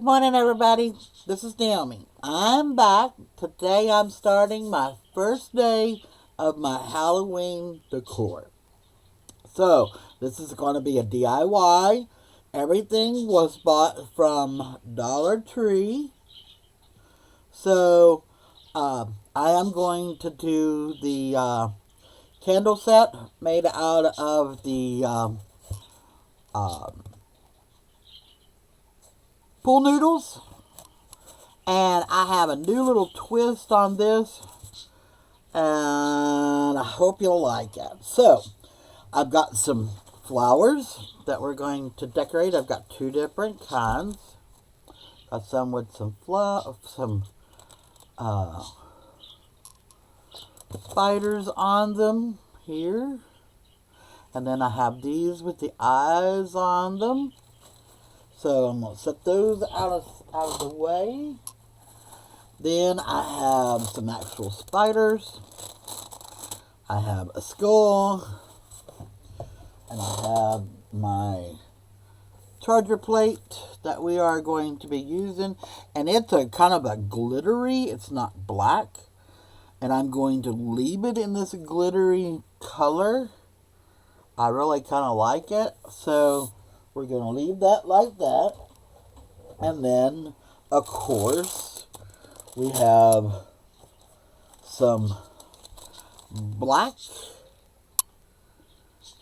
morning, everybody. This is Naomi. I'm back. Today I'm starting my first day of my Halloween decor. So, this is going to be a DIY. Everything was bought from Dollar Tree. So, I am going to do the candle set made out of the pool noodles. And I have a new little twist on this. And I hope you'll like it. So, I've got some flowers that we're going to decorate. I've got two different kinds. Got some with some spiders on them here. And then I have these with the eyes on them. So I'm going to set those out of the way. Then I have some actual spiders. I have a skull. And I have my charger plate that we are going to be using. And it's a kind of a glittery. It's not black. And I'm going to leave it in this glittery color. I really kind of like it. So we're going to leave that like that. And then, of course, we have some black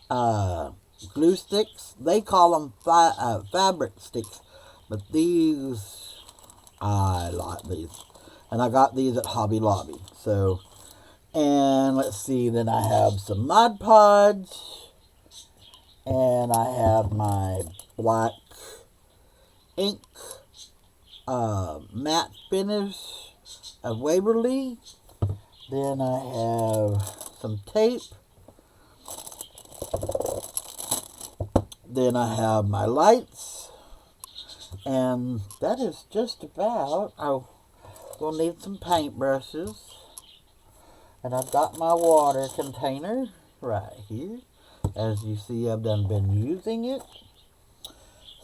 glue sticks. They call them fabric sticks. But these, I like these. And I got these at Hobby Lobby. So, and let's see, then I have some Mod Podge. And I have my black ink matte finish of Waverly. Then I have some tape. Then I have my lights. And that is just about. I will need some paintbrushes. And I've got my water container right here. As you see, I've been using it.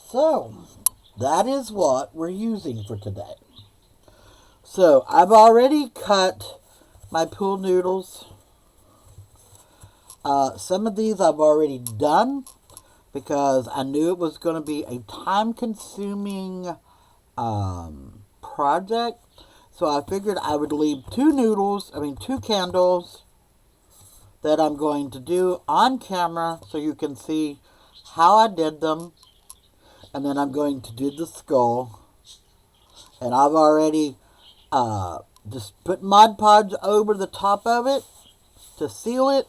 So, that is what we're using for today. So, I've already cut my pool noodles. Some of these I've already done because I knew it was going to be a time-consuming project. So, I figured I would leave two candles that I'm going to do on camera so you can see how I did them. And then I'm going to do the skull. And I've already just put Mod Podge over the top of it to seal it.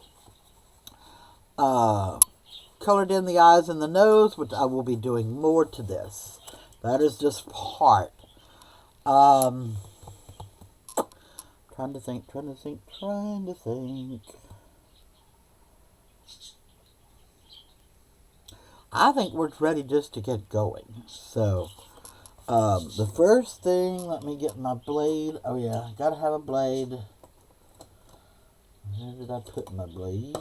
Colored in the eyes and the nose, which I will be doing more to this. That is just part. Trying to think. I think we're ready just to get going. So, the first thing, let me get my blade. Oh yeah, I gotta have a blade. Where did I put my blade?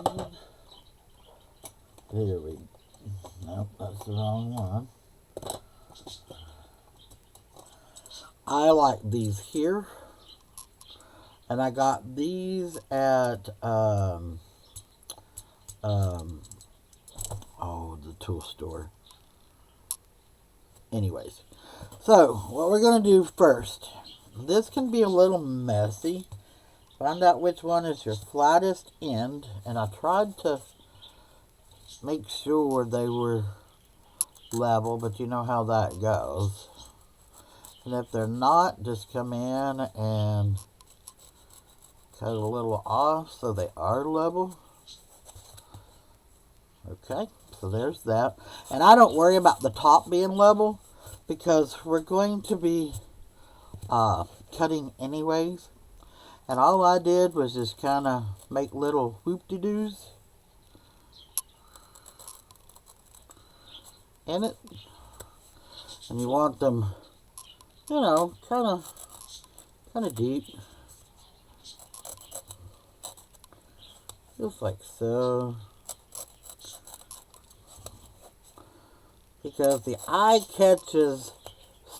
There we go. Nope, that's the wrong one. I like these here. And I got these at, the tool store. Anyways, so what we're going to do first, this can be a little messy. Find out which one is your flattest end, and I tried to make sure they were level, but you know how that goes. And if they're not, just come in and cut a little off so they are level. Okay, so there's that. And I don't worry about the top being level because we're going to be cutting anyways. And all I did was just kind of make little whoop-de-doos in it. And you want them, kind of deep. Just like so. Because the eye catches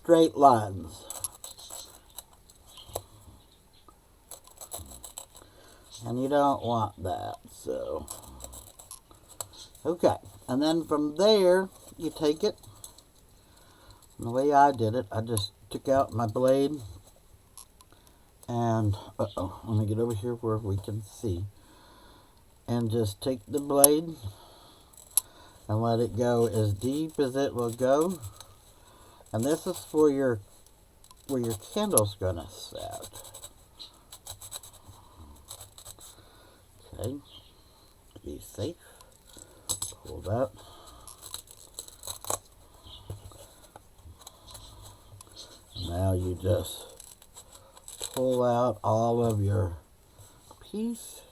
straight lines. And you don't want that, so. Okay, and then from there, you take it. And the way I did it, I just took out my blade. And, let me get over here where we can see. And just take the blade and let it go as deep as it will go. And this is for where your candle's gonna set. Okay, be safe. Pull that. Now you just pull out all of your piece.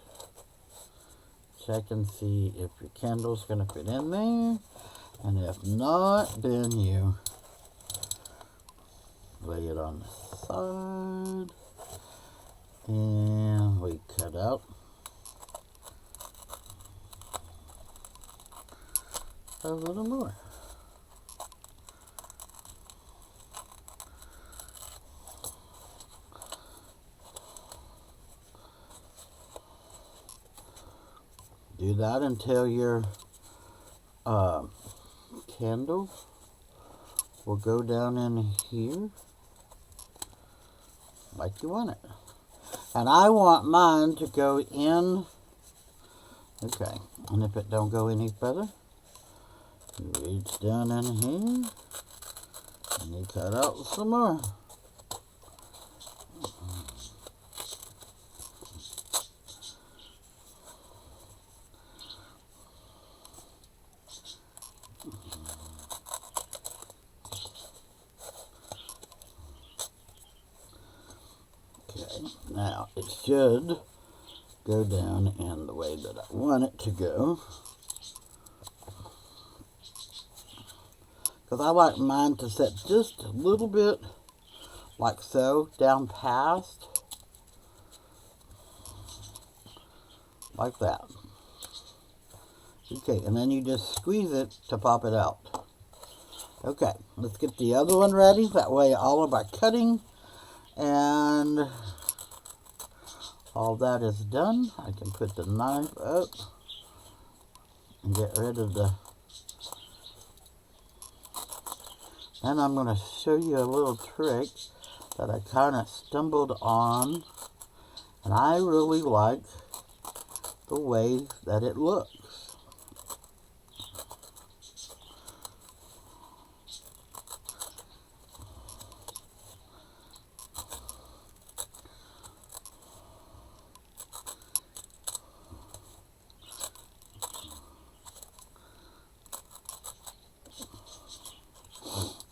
Check and see if your candle's gonna fit in there. And if not, then you lay it on the side. And we cut out a little more. Do that until your candle will go down in here like you want it. And I want mine to go in. Okay, and if it don't go any further, you reach down in here and you cut out some more. Okay, now it should go down in the way that I want it to go. Because I like mine to set just a little bit like so, down past, like that. Okay, and then you just squeeze it to pop it out. Okay, let's get the other one ready. That way all of our cutting and all that is done. I can put the knife up and get rid of the... And I'm going to show you a little trick that I kind of stumbled on. And I really like the way that it looks.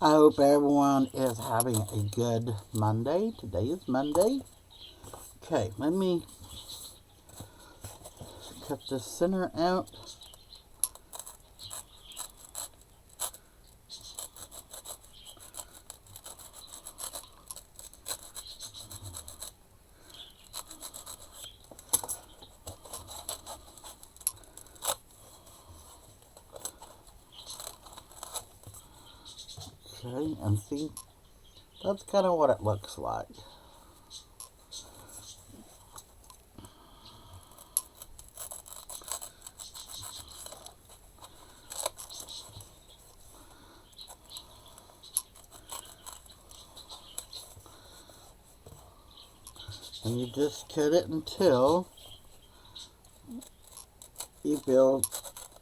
I hope everyone is having a good Monday. Today is Monday. Okay, let me cut the center out. Okay, and see, that's kind of what it looks like. And you just cut it until you feel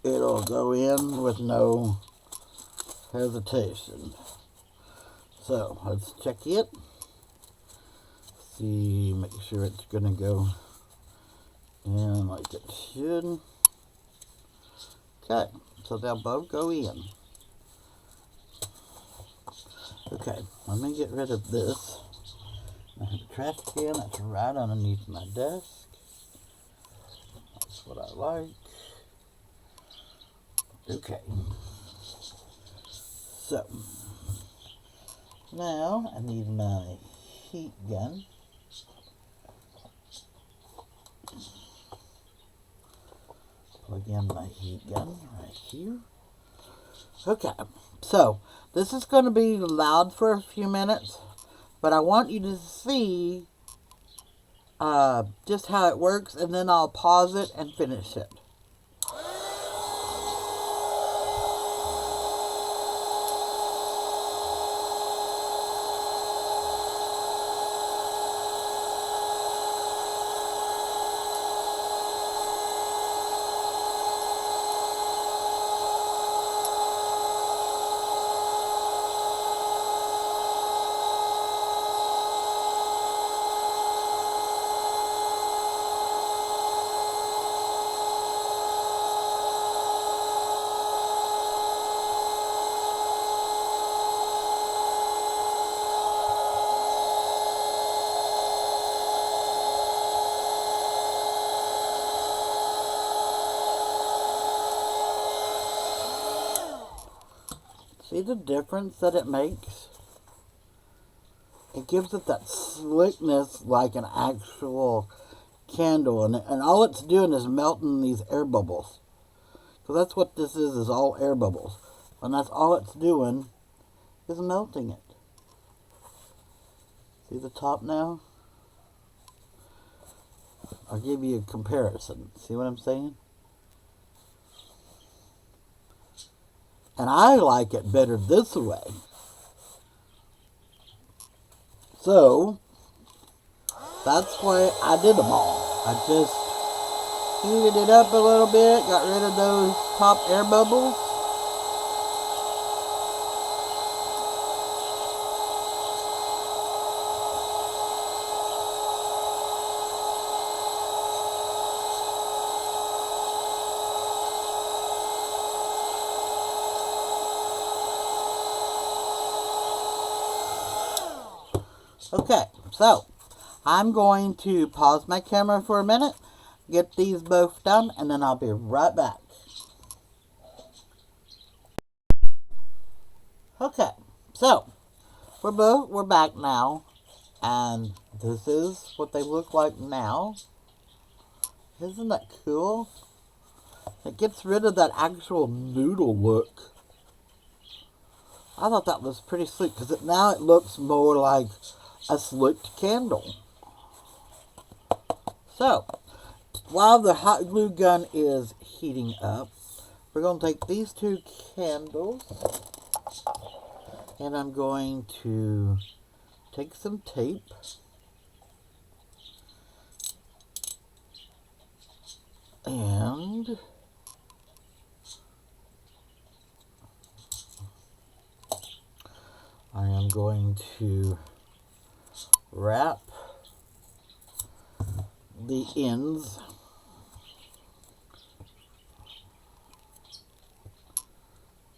it'll go in with no hesitation. So let's check it. See, make sure it's gonna go in like it should. Okay, so they'll both go in. Okay, let me get rid of this. I have a trash can that's right underneath my desk. That's what I like. Okay. So, now I need my heat gun. Plug in my heat gun right here. Okay, so this is going to be loud for a few minutes, but I want you to see just how it works, and then I'll pause it and finish it. See the difference that it makes? It gives it that slickness like an actual candle, and all it's doing is melting these air bubbles. So that's what this is all air bubbles. And that's all it's doing is melting it. See the top now? I'll give you a comparison. See what I'm saying? And I like it better this way. So, that's why I did them all. I just heated it up a little bit, got rid of those top air bubbles. Okay, so I'm going to pause my camera for a minute, get these both done, and then I'll be right back. Okay, so we're back now, and this is what they look like now. Isn't that cool? It gets rid of that actual noodle look. I thought that was pretty slick because now it looks more like a slicked candle. So, while the hot glue gun is heating up, we're going to take these two candles and I'm going to take some tape and I am going to wrap the ends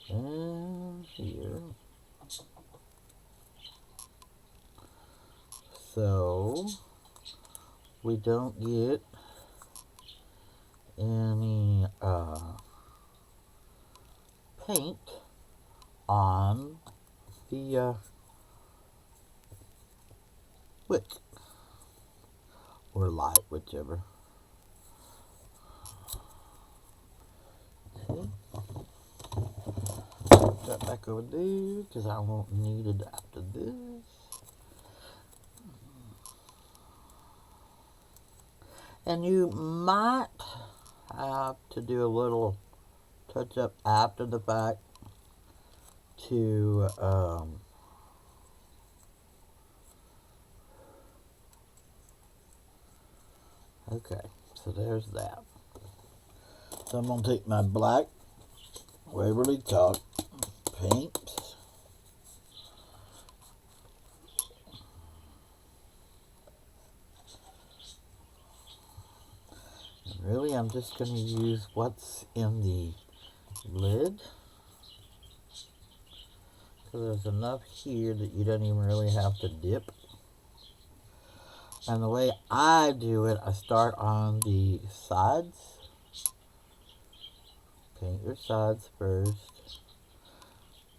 and here, so we don't get any paint on the wick or light, whichever. Okay. Put that back over there because I won't need it after this. And you might have to do a little touch up after the fact to okay, so there's that. So I'm going to take my black Waverly Chalk paint and really I'm just going to use what's in the lid because there's enough here that you don't even really have to dip. And the way I do it, I start on the sides. Paint your sides first.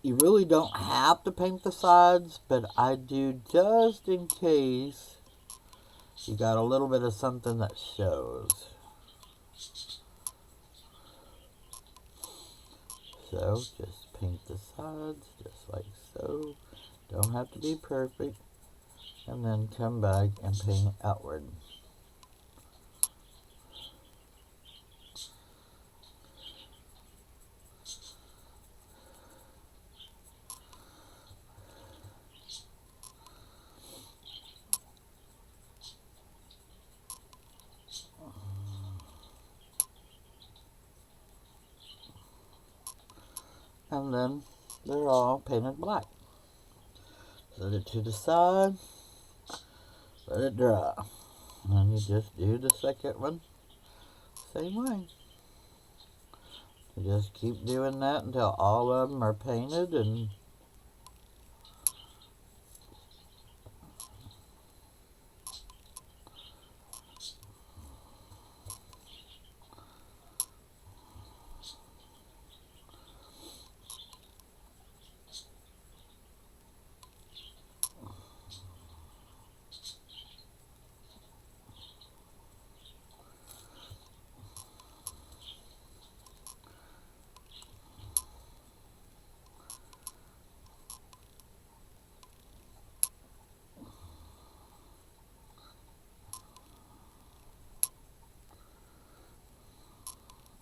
You really don't have to paint the sides, but I do just in case you got a little bit of something that shows. So just paint the sides just like so. Don't have to be perfect. And then come back and paint outward. And then they're all painted black. Set it to the side, let it dry. And you just do the second one same way. You just keep doing that until all of them are painted.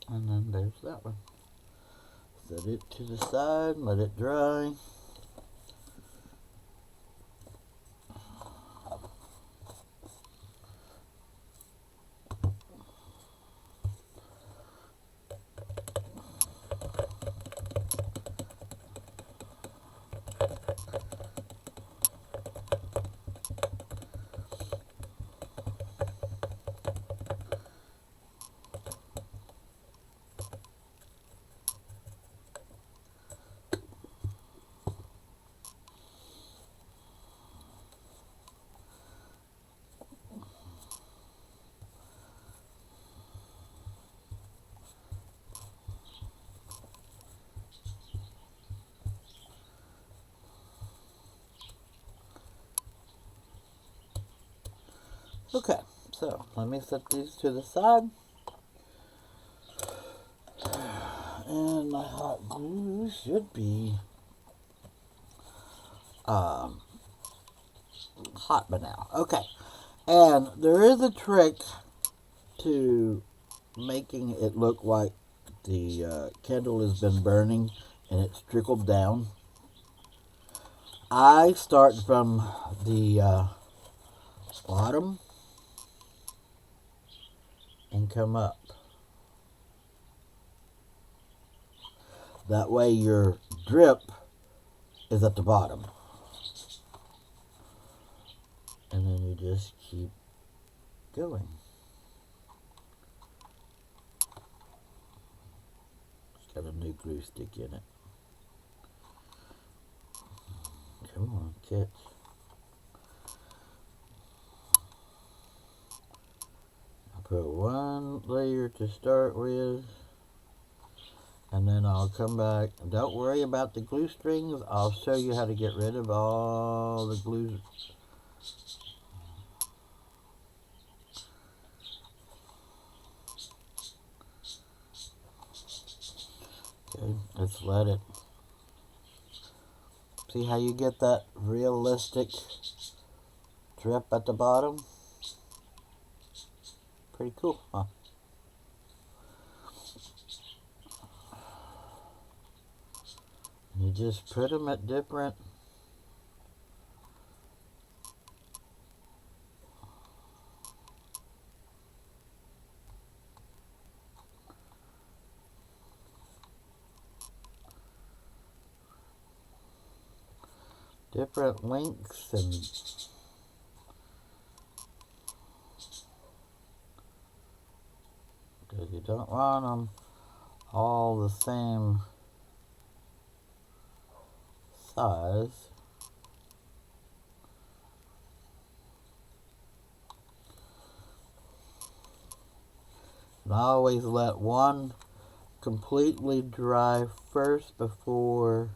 And then there's that one. Set it to the side, let it dry. Okay, so let me set these to the side. And my hot glue should be hot by now. Okay, and there is a trick to making it look like the candle has been burning and it's trickled down. I start from the bottom and come up. That way your drip is at the bottom. And then you just keep going. It's got a new glue stick in it. Come on, catch. I'll put one layer to start with. And then I'll come back. Don't worry about the glue strings. I'll show you how to get rid of all the glue. Okay, let's let it. See how you get that realistic drip at the bottom? Pretty cool, huh? You just put them at different lengths and because you don't want them all the same size. And I always let one completely dry first before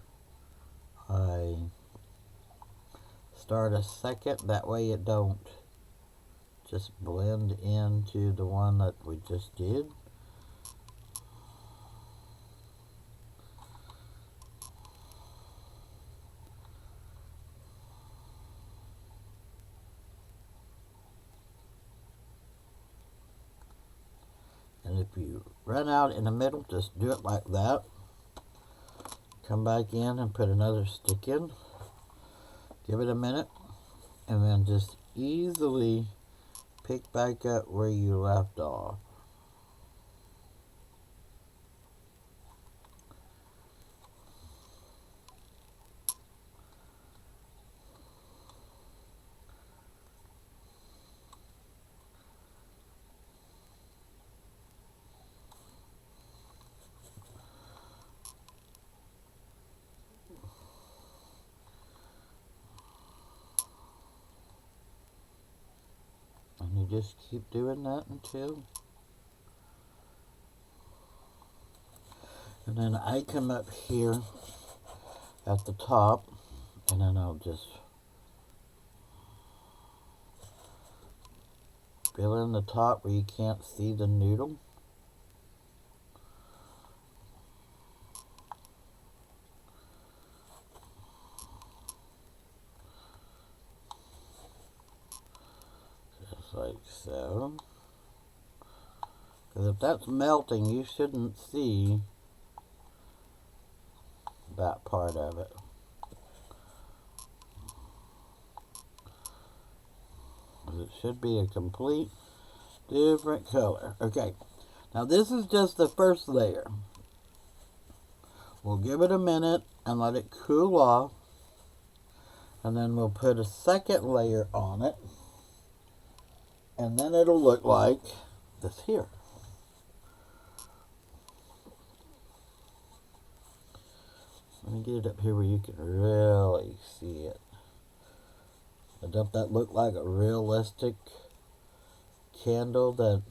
I start a second. That way it don't just blend into the one that we just did. if you run out in the middle, just do it like that. Come back in and put another stick in. Give it a minute, and then just easily pick back up where you left off. And you just keep doing that until. And then I come up here at the top, and then I'll just fill in the top where you can't see the noodle. Just like so. Because if that's melting, you shouldn't see that part of it. It should be a complete different color. Okay, now this is just the first layer. We'll give it a minute and let it cool off, and then we'll put a second layer on it, and then it'll look like this here. Let me get it up here where you can really see it. Doesn't that look like a realistic candle that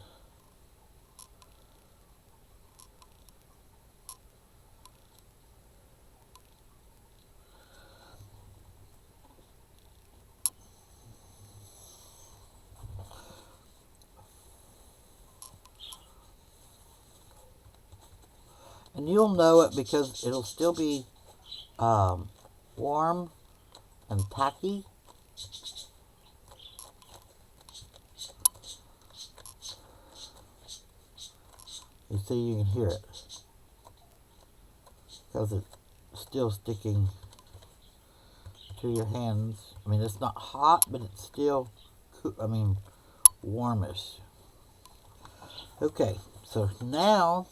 and you'll know it because it'll still be warm and tacky. You see, you can hear it because it's still sticking to your hands. I mean, it's not hot, but it's still, warmish. Okay, so now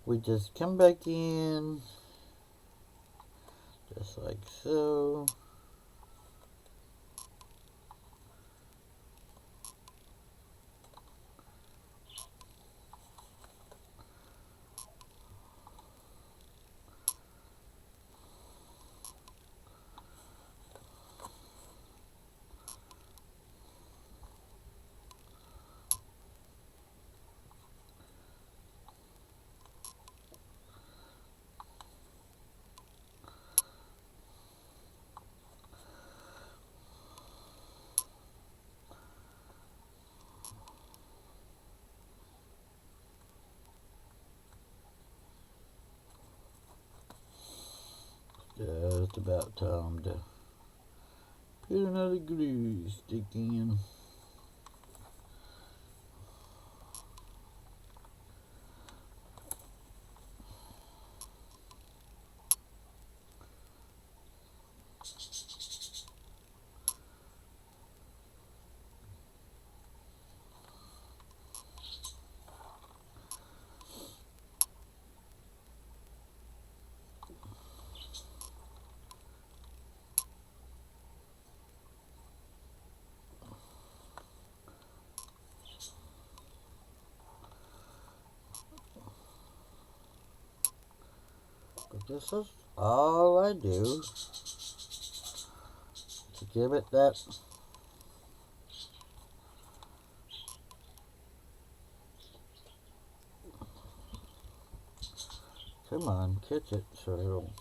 we just come back in, just like so. Just about time to put another glue stick in. But this is all I do to give it that come on, catch it so it'll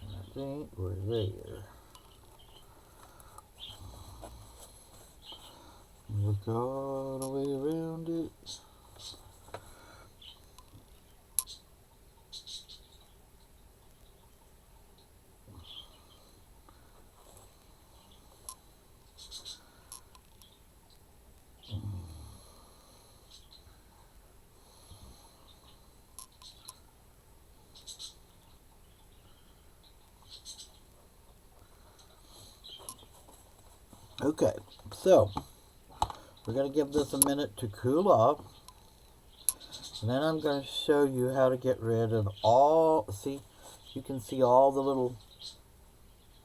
I think we're there. Look all the way around it. Okay, so we're going to give this a minute to cool off. And then I'm going to show you how to get rid of all, see, you can see all the little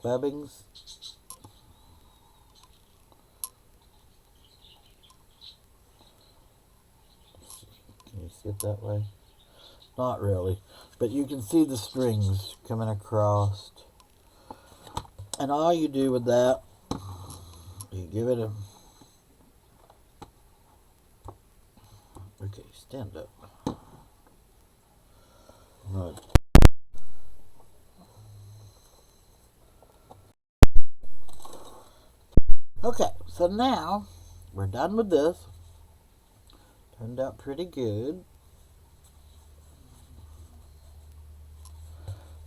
webbings. Can you see it that way? Not really, but you can see the strings coming across. And all you do with that, you give it a, okay, stand up. Right. Okay, so now we're done with this. Turned out pretty good.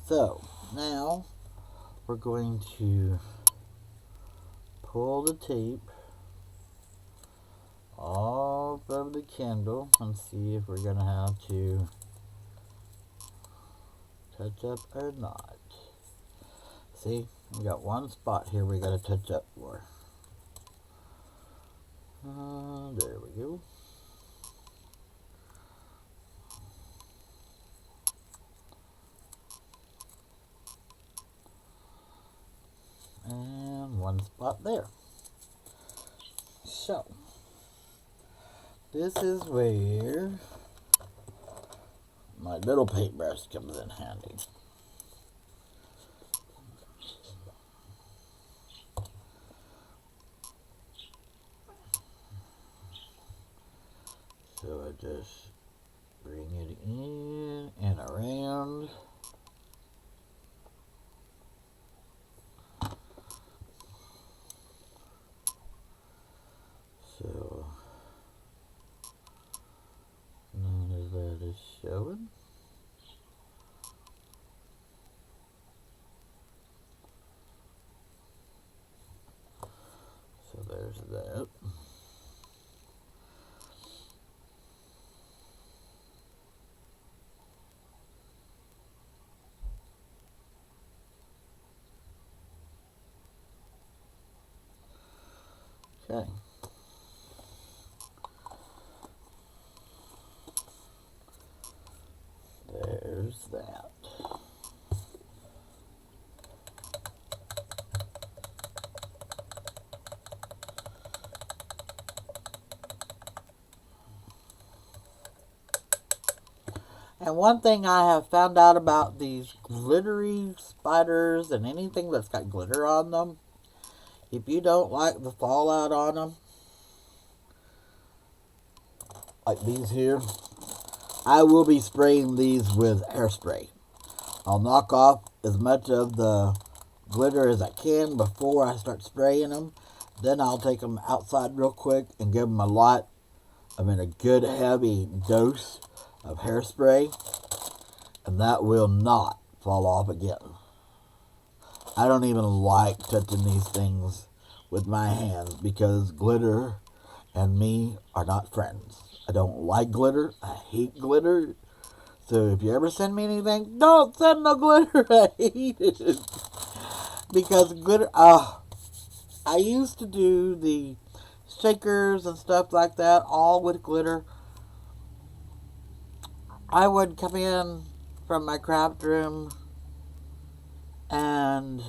So now we're going to pull the tape off of the candle and see if we're going to have to touch up or not. See, we got one spot here we got to touch up for. There we go. And one spot there. So, this is where my little paintbrush comes in handy. So I just bring it in and around. So none of that is showing. So there's that. Okay. There's that. And one thing I have found out about these glittery spiders and anything that's got glitter on them, if you don't like the fallout on them, like these here, I will be spraying these with hairspray. I'll knock off as much of the glitter as I can before I start spraying them. Then I'll take them outside real quick and give them a good heavy dose of hairspray, and that will not fall off again. I don't even like touching these things with my hands because glitter and me are not friends. I don't like glitter. I hate glitter. So if you ever send me anything, don't send no glitter. I hate it. Because glitter, I used to do the shakers and stuff like that, all with glitter. I would come in from my craft room and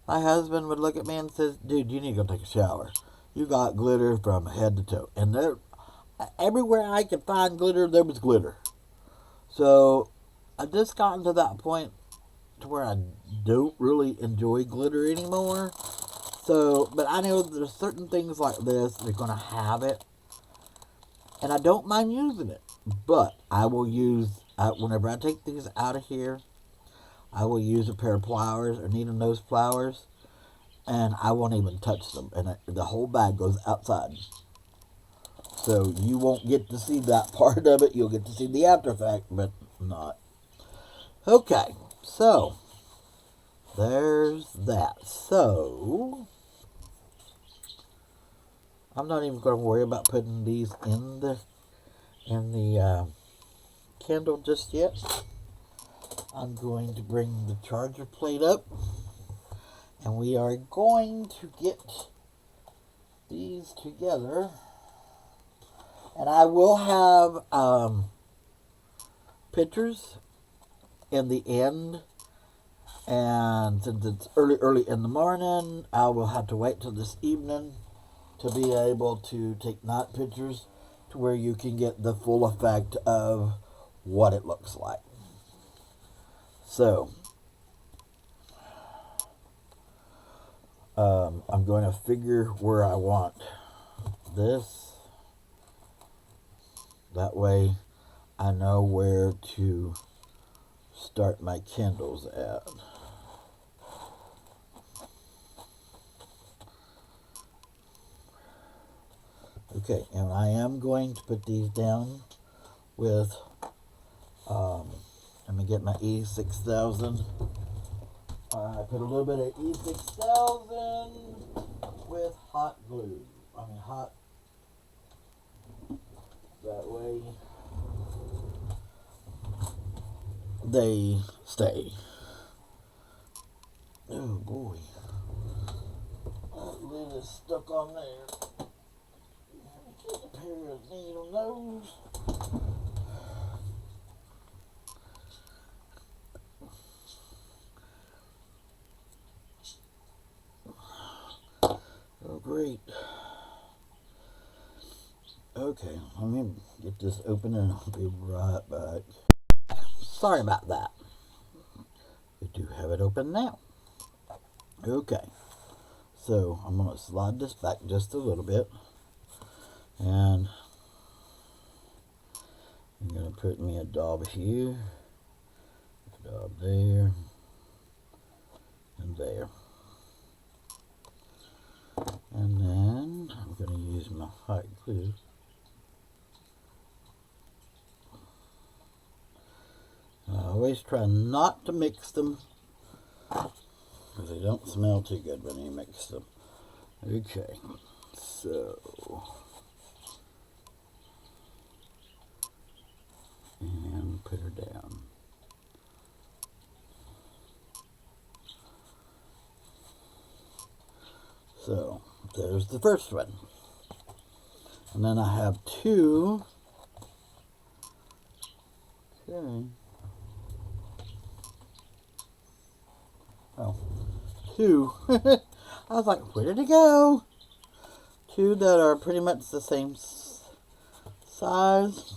my husband would look at me and says, dude, you need to go take a shower. You got glitter from head to toe. And there, everywhere I could find glitter, there was glitter. So I've just gotten to that point to where I don't really enjoy glitter anymore. So, but I know there's certain things like this, they're going to have it. And I don't mind using it. But I will use, whenever I take these out of here, I will use a pair of pliers or needle nose pliers. And I won't even touch them. And the whole bag goes outside. So you won't get to see that part of it. You'll get to see the after effect, but not. Okay, so there's that. So I'm not even going to worry about putting these in the candle just yet. I'm going to bring the charger plate up, and we are going to get these together. And I will have pictures in the end. And since it's early in the morning, I will have to wait till this evening to be able to take night pictures to where you can get the full effect of what it looks like. So, I'm going to figure where I want this. That way I know where to start my candles at. Okay, and I am going to put these down with, let me get my E6000. I put a little bit of E6000 with hot glue. Hot. That way they stay. Oh boy. That lid is stuck on there. Get a pair of needle nose. Oh great. Okay, let me get this open and I'll be right back. Sorry about that. We do have it open now. Okay, so I'm going to slide this back just a little bit. And I'm going to put me a daub here, a daub there, and there. And then I'm going to use my hot glue. I always try not to mix them because they don't smell too good when you mix them. Okay, so and put her down. So there's the first one, and then I have two. Okay. Oh, two. I was like, where did it go? Two that are pretty much the same size.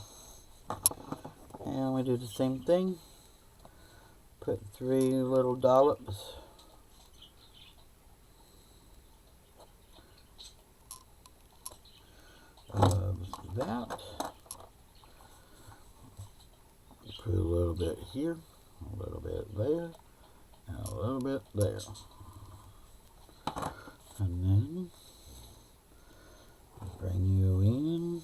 And we do the same thing. Put 3 little dollops. Of that. Put a little bit here, a little bit there, and a little bit there. And then bring you in.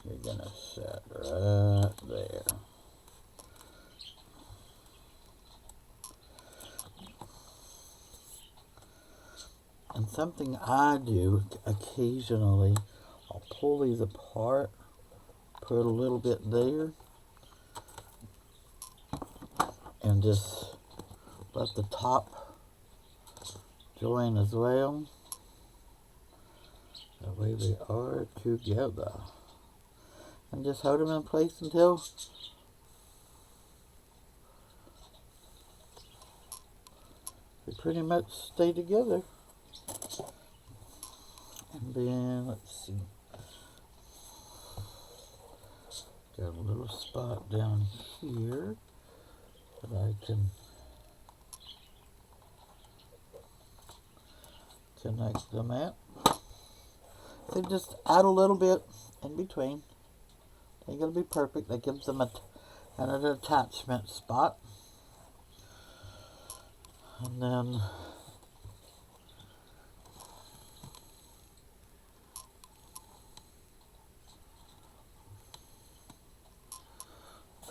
You're gonna set right there. And something I do occasionally, I'll pull these apart, put a little bit there, and just let the top join as well. That way they are together. And just hold them in place until they pretty much stay together. And then, let's see, got a little spot down here that I can connect them at. So just add a little bit in between. Ain't gonna be perfect. That gives them an attachment spot. And then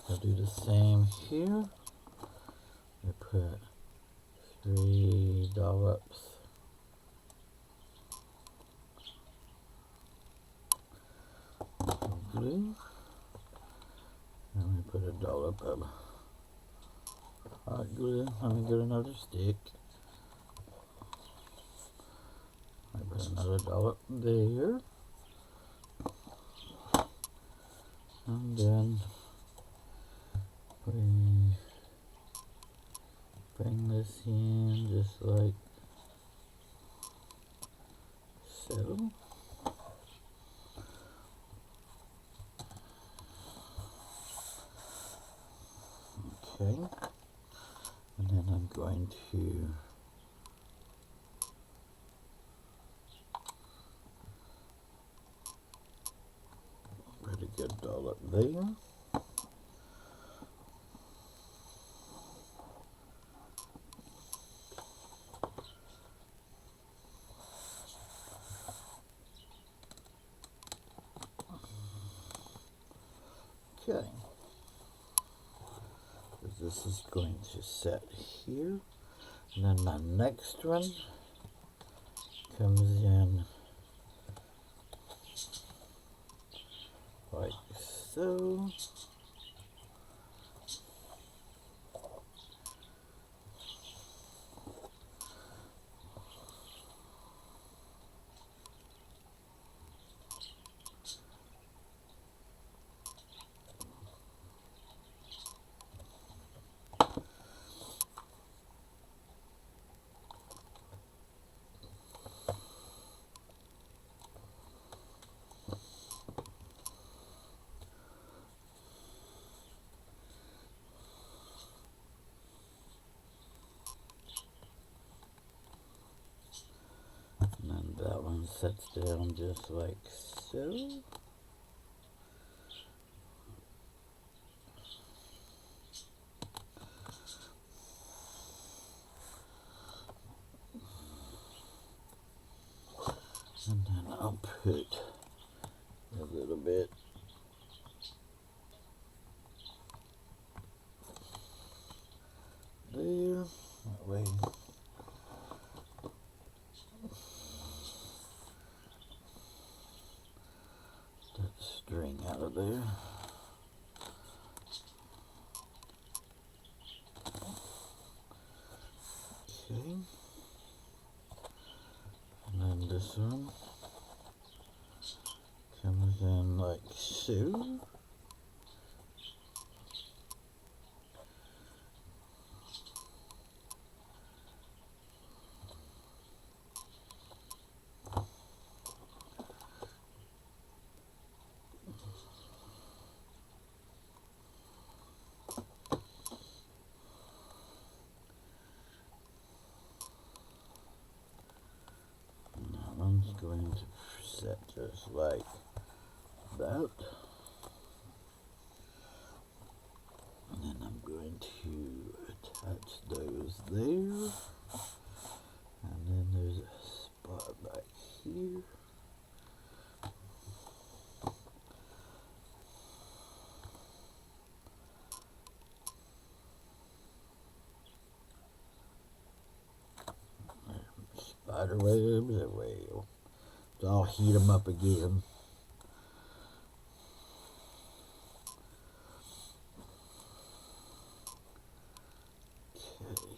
I'll do the same here. We put 3 dollops of glue. And we put a dollop of hot glue. Let me get another stick. Another dollar there. And then we bring this in just like so. Okay. And then I'm going to put a good dollop there. Okay. This is going to set here. And then the next one comes in like so. And then that one sets down just like so. And then I'll put a little bit there. That way that string out of there. Okay. And then this one comes in like so. And that one's going to set just like that. And then I'm going to attach those there. And then there's a spot back here. Spider webs or well. So I'll heat them up again. Okay.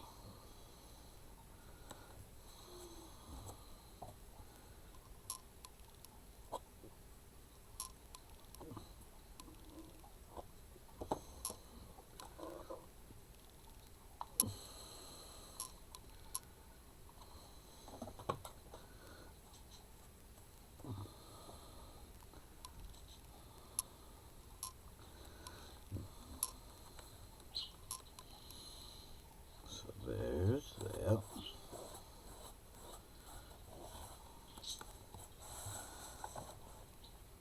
So there's that.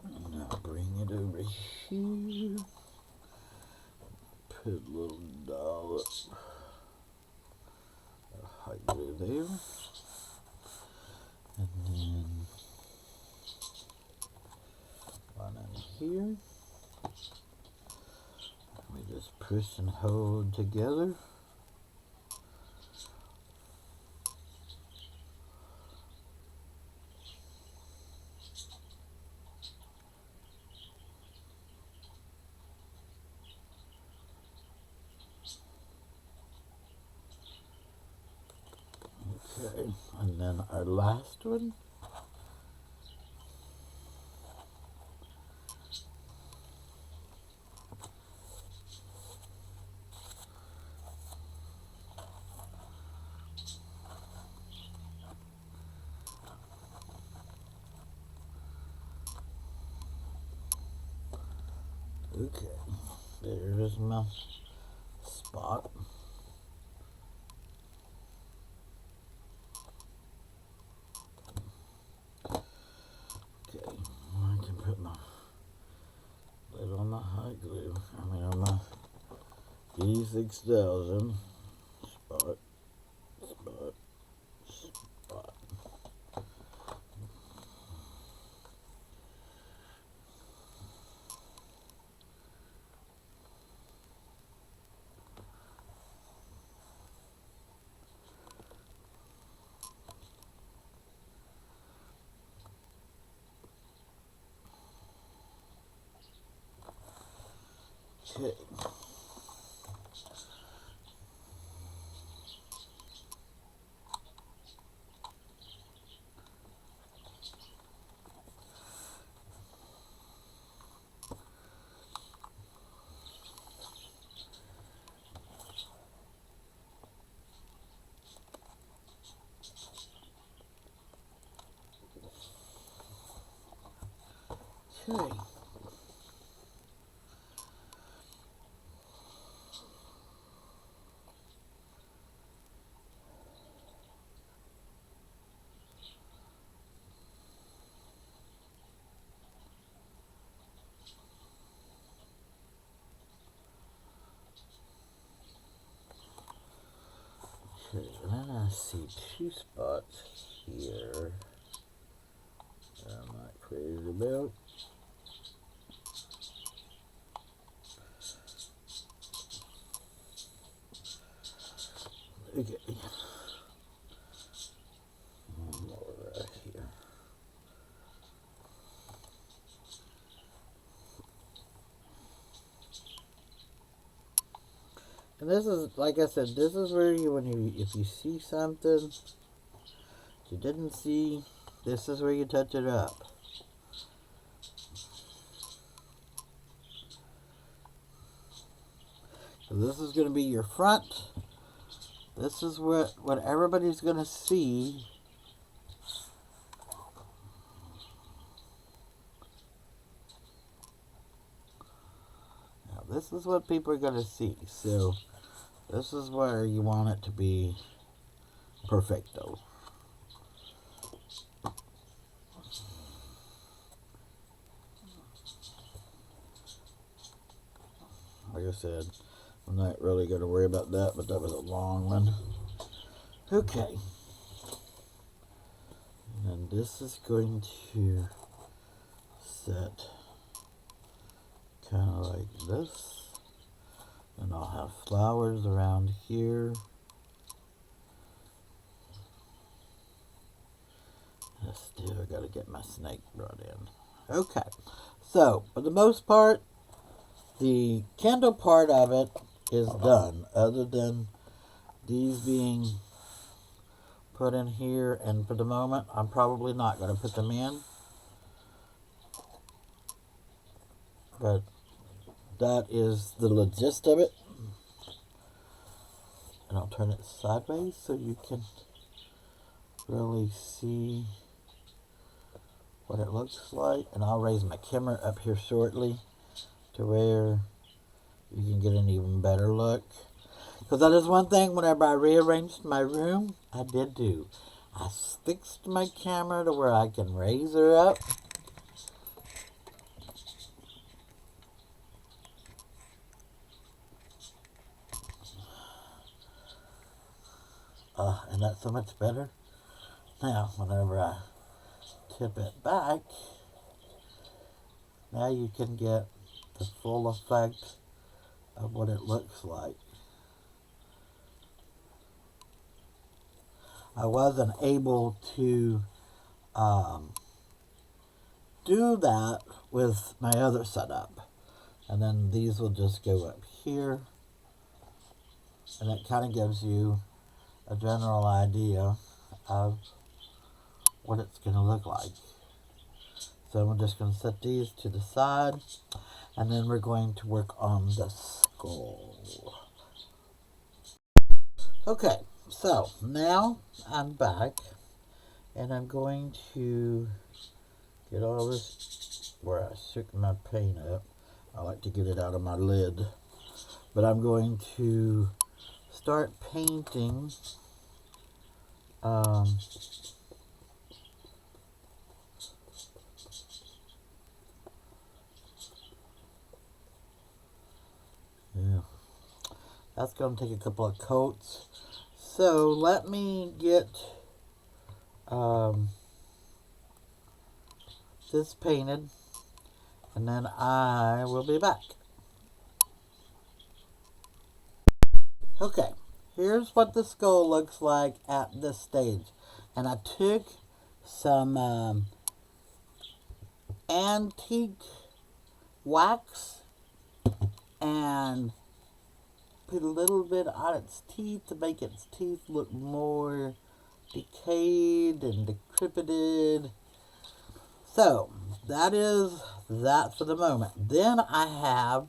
And I'll bring it over here. Put a little dollop of hot glue there. And then one in here. We just push and hold together. Okay, and then our last one Okay, there's my spot. Okay, I can put my lid on my hot glue. I mean on my D6000 spot, spot, spot. Okay. Okay. Okay, and then I see two spots here that I'm not crazy about. Okay. One more right here. And this is, like I said, this is where you, if you see something you didn't see, this is where you touch it up. So this is going to be your front. This is what everybody's going to see. Now this is what people are going to see. So this is where you want it to be perfecto. Like I said, I'm not really going to worry about that, but that was a long one. Okay. And this is going to set kind of like this. And I'll have flowers around here. I still got to get my snake brought in. Okay. So, for the most part, the candle part of it is done, other than these being put in here, and for the moment I'm probably not going to put them in, but that is the gist of it. And I'll turn it sideways so you can really see what it looks like, and I'll raise my camera up here shortly to where you can get an even better look. Because that is one thing, whenever I rearranged my room, I did do. I fixed my camera to where I can raise her up. And that's so much better. Now, whenever I tip it back, now you can get the full effect of what it looks like. I wasn't able to do that with my other setup. And then these will just go up here. And it kind of gives you a general idea of what it's going to look like. So I'm just going to set these to the side. And then we're going to work on the skull. Okay, so now I'm back. And I'm going to get all this where I shook my paint up. I like to get it out of my lid. But I'm going to start painting yeah, that's going to take a couple of coats. So let me get this painted, and then I will be back. Okay, here's what the skull looks like at this stage. And I took some antique wax and put a little bit on its teeth to make its teeth look more decayed and decrepit. So that is that for the moment. Then I have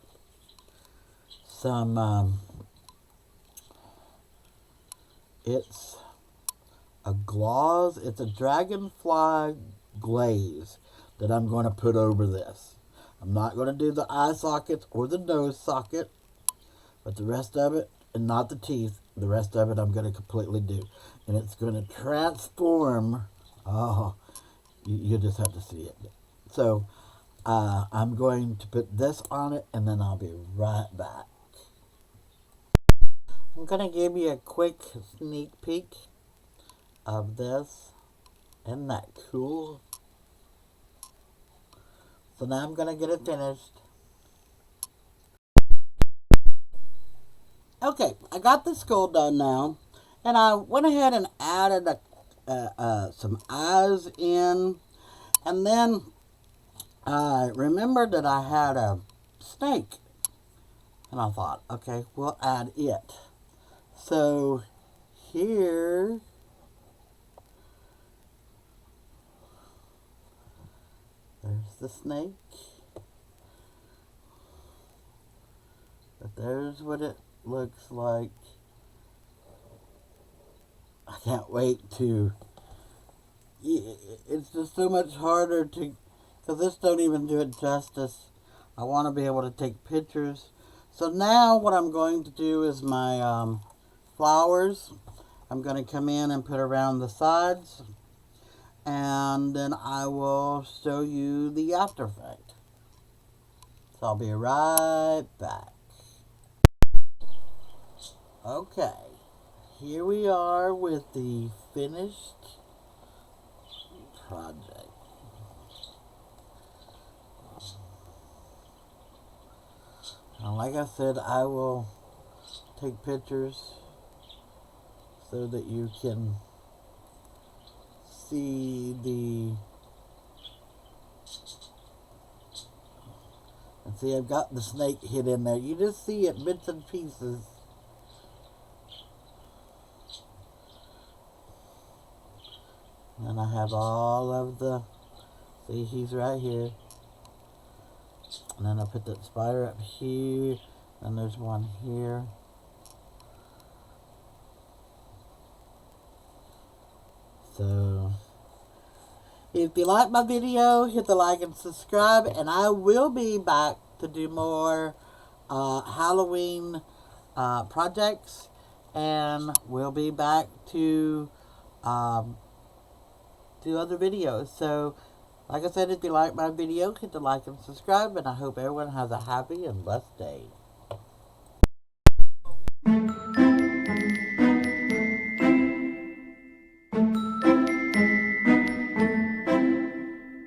some it's a glaze, it's a dragonfly glaze that I'm going to put over this. I'm not going to do the eye sockets or the nose socket, but the rest of it, and not the teeth, the rest of it I'm going to completely do. And it's going to transform, oh, you just have to see it. So I'm going to put this on it, and then I'll be right back. I'm going to give you a quick sneak peek of this. Isn't that cool? So now I'm going to get it finished. Okay, I got the skull done now. And I went ahead and added some eyes in. And then I remembered that I had a snake. And I thought, okay, we'll add it. So here, there's the snake. But there's what it looks like. I can't wait to, it's just so much harder to, because this don't even do it justice. I want to be able to take pictures. So now what I'm going to do is my flowers. I'm going to come in and put around the sides. And then I will show you the after effect. So I'll be right back. Okay, here we are with the finished project. And like I said, I will take pictures so that you can see the, and see I've got the snake hid in there. You just see it bits and pieces. And I have all of the, see, he's right here. And then I put that spider up here. And there's one here. So, if you like my video, hit the like and subscribe. And I will be back to do more Halloween projects. And we'll be back to do other videos. So, like I said, if you like my video, hit the like and subscribe, and I hope everyone has a happy and blessed day.